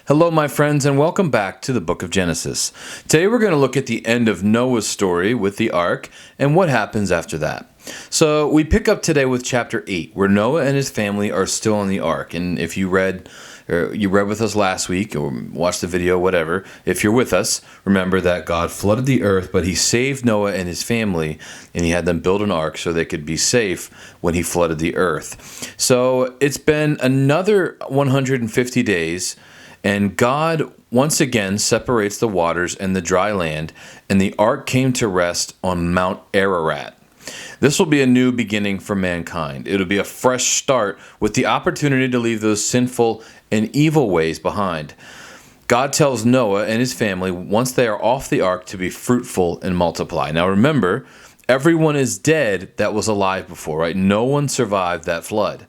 Hello, my friends, and welcome back to the book of Genesis. Today we're going to look at the end of Noah's story with the ark and what happens after that. So we pick up today with chapter 8, where Noah and his family are still on the ark. And if you read with us last week or watched the video, whatever, if you're with us, remember that God flooded the earth, but he saved Noah and his family, and he had them build an ark so they could be safe when he flooded the earth. So it's been another 150 days, and God once again separates the waters and the dry land, and the ark came to rest on Mount Ararat. This will be a new beginning for mankind. It'll be a fresh start with the opportunity to leave those sinful and evil ways behind. God tells Noah and his family, once they are off the ark, to be fruitful and multiply. Now remember, everyone is dead that was alive before, right? No one survived that flood.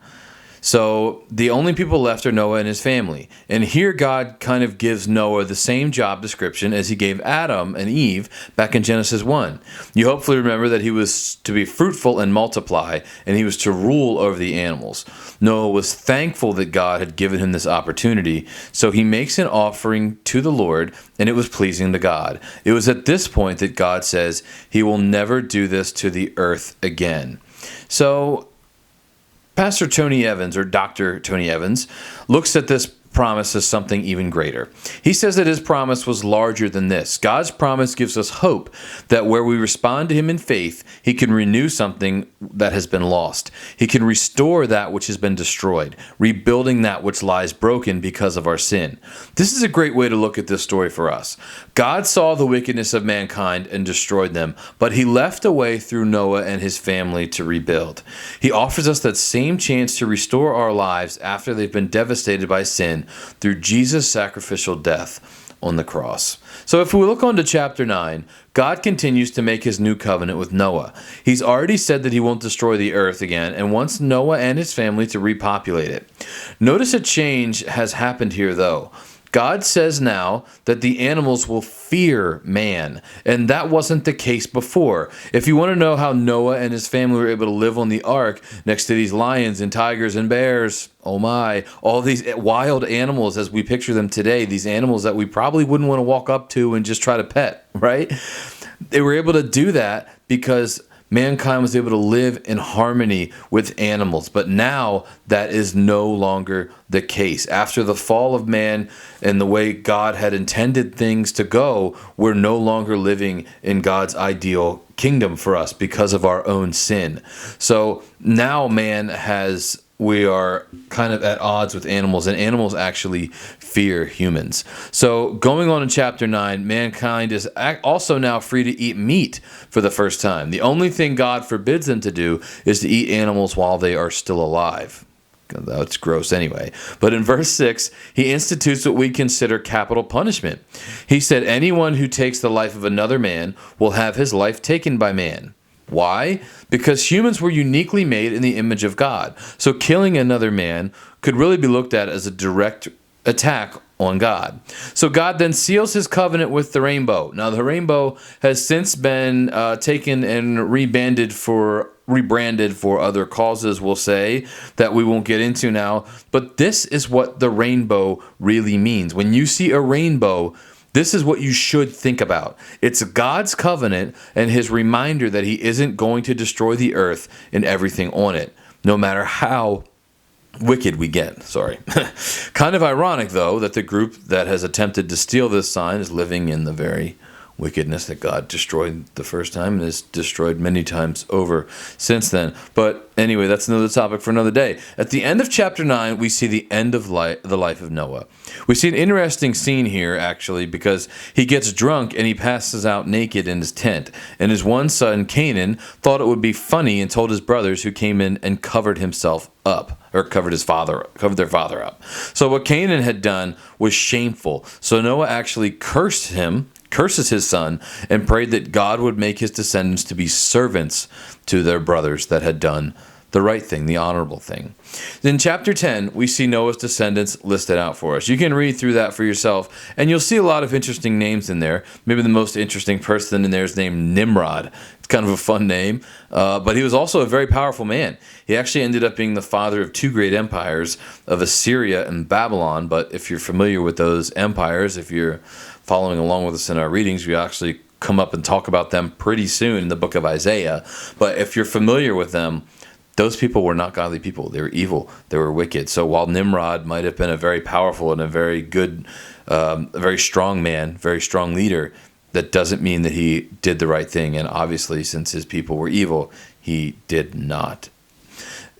So the only people left are Noah and his family. And here God kind of gives Noah the same job description as he gave Adam and Eve back in Genesis 1. You hopefully remember that he was to be fruitful and multiply, and he was to rule over the animals. Noah was thankful that God had given him this opportunity, so he makes an offering to the Lord, and it was pleasing to God. It was at this point that God says he will never do this to the earth again. So Pastor Tony Evans, or Dr. Tony Evans, looks at this promise as something even greater. He says that his promise was larger than this. God's promise gives us hope that where we respond to him in faith, he can renew something that has been lost. He can restore that which has been destroyed, rebuilding that which lies broken because of our sin. This is a great way to look at this story for us. God saw the wickedness of mankind and destroyed them, but he left a way through Noah and his family to rebuild. He offers us that same chance to restore our lives after they've been devastated by sin through Jesus' sacrificial death on the cross. So if we look on to chapter 9, God continues to make his new covenant with Noah. He's already said that he won't destroy the earth again and wants Noah and his family to repopulate it. Notice a change has happened here, though. God says now that the animals will fear man, and that wasn't the case before. If you want to know how Noah and his family were able to live on the ark next to these lions and tigers and bears, oh my, all these wild animals as we picture them today, these animals that we probably wouldn't want to walk up to and just try to pet, right? They were able to do that because mankind was able to live in harmony with animals, but now that is no longer the case. After the fall of man and the way God had intended things to go, we're no longer living in God's ideal kingdom for us because of our own sin. So now we are kind of at odds with animals, and animals actually fear humans. So going on in chapter 9, mankind is also now free to eat meat for the first time. The only thing God forbids them to do is to eat animals while they are still alive. That's gross anyway. But in verse 6, he institutes what we consider capital punishment. He said, anyone who takes the life of another man will have his life taken by man. Why? Because humans were uniquely made in the image of God. So killing another man could really be looked at as a direct attack on God. So God then seals his covenant with the rainbow. Now the rainbow has since been taken and rebranded for other causes, we'll say, that we won't get into now. But this is what the rainbow really means. When you see a rainbow, this is what you should think about. It's God's covenant and his reminder that he isn't going to destroy the earth and everything on it, no matter how wicked we get. Sorry. Kind of ironic, though, that the group that has attempted to steal this sign is living in the very wickedness that God destroyed the first time and has destroyed many times over since then. But anyway, that's another topic for another day. At the end of chapter 9, we see the end of the life of Noah. We see an interesting scene here, actually, because he gets drunk and he passes out naked in his tent. And his one son, Canaan, thought it would be funny and told his brothers, who came in and covered himself up, or covered their father up. So what Canaan had done was shameful. So Noah actually curses his son, and prayed that God would make his descendants to be servants to their brothers that had done the right thing, the honorable thing. In chapter 10, we see Noah's descendants listed out for us. You can read through that for yourself, and you'll see a lot of interesting names in there. Maybe the most interesting person in there is named Nimrod. It's kind of a fun name, but he was also a very powerful man. He actually ended up being the father of two great empires of Assyria and Babylon. But if you're familiar with those empires, if you're following along with us in our readings, we actually come up and talk about them pretty soon in the book of Isaiah. But if you're familiar with them, those people were not godly people. They were evil. They were wicked. So while Nimrod might have been a very powerful and a very good, a very strong man, very strong leader, that doesn't mean that he did the right thing. And obviously, since his people were evil, he did not.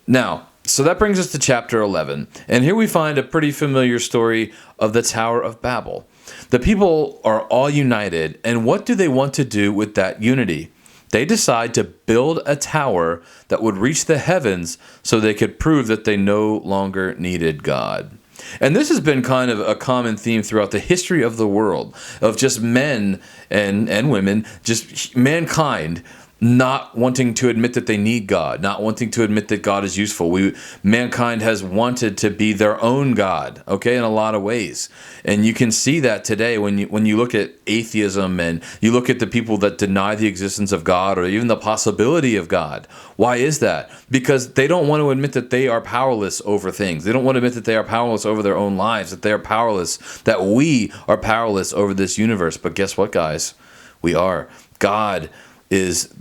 Now, so that brings us to chapter 11. And here we find a pretty familiar story of the Tower of Babel. The people are all united. And what do they want to do with that unity? They decide to build a tower that would reach the heavens so they could prove that they no longer needed God. And this has been kind of a common theme throughout the history of the world, of just men and women, just mankind not wanting to admit that they need God, not wanting to admit that God is useful. Mankind has wanted to be their own God, okay, in a lot of ways. And you can see that today when you look at atheism and you look at the people that deny the existence of God or even the possibility of God. Why is that? Because they don't want to admit that they are powerless over things. They don't want to admit that they are powerless over their own lives, that they are powerless, that we are powerless over this universe. But guess what, guys? We are. God is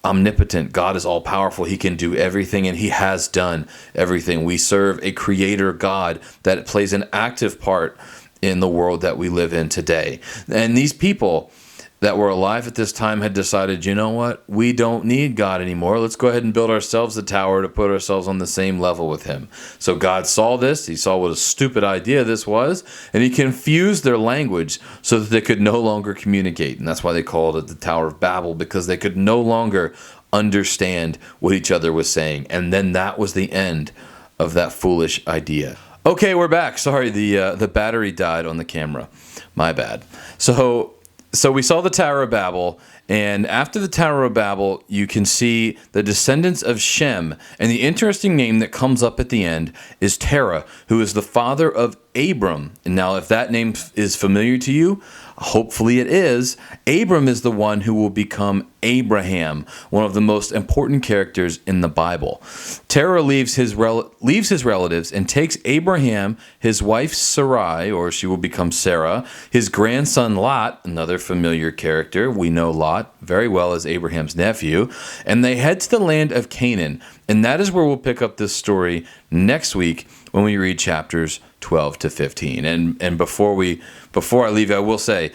omnipotent. God is all powerful. He can do everything, and he has done everything. We serve a creator God that plays an active part in the world that we live in today. And these people that were alive at this time had decided, you know what? We don't need God anymore. Let's go ahead and build ourselves a tower to put ourselves on the same level with him. So God saw this. He saw what a stupid idea this was, and he confused their language so that they could no longer communicate. And that's why they called it the Tower of Babel, because they could no longer understand what each other was saying. And then that was the end of that foolish idea. Okay, we're back. Sorry, the battery died on the camera. My bad. So we saw the Tower of Babel, and after the Tower of Babel, you can see the descendants of Shem, and the interesting name that comes up at the end is Terah, who is the father of Abram. And now, if that name is familiar to you, hopefully it is. Abram is the one who will become Abraham, one of the most important characters in the Bible. Terah leaves his relatives and takes Abraham, his wife Sarai, or she will become Sarah, his grandson Lot, another familiar character. We know Lot very well as Abraham's nephew, and they head to the land of Canaan. And that is where we'll pick up this story next week when we read chapters 12 to 15. And before I leave, I will say,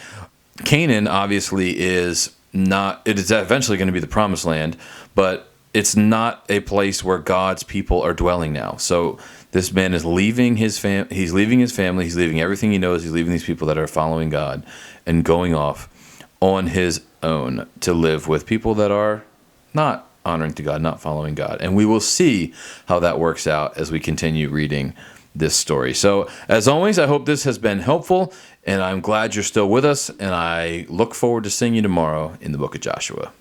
Canaan obviously is not, it is eventually going to be the promised land, but it's not a place where God's people are dwelling now. So this man is leaving his family, he's leaving everything he knows, he's leaving these people that are following God and going off on his own to live with people that are not honoring to God, not following God. And we will see how that works out as we continue reading this story. So, as always, I hope this has been helpful, and I'm glad you're still with us, and I look forward to seeing you tomorrow in the book of Joshua.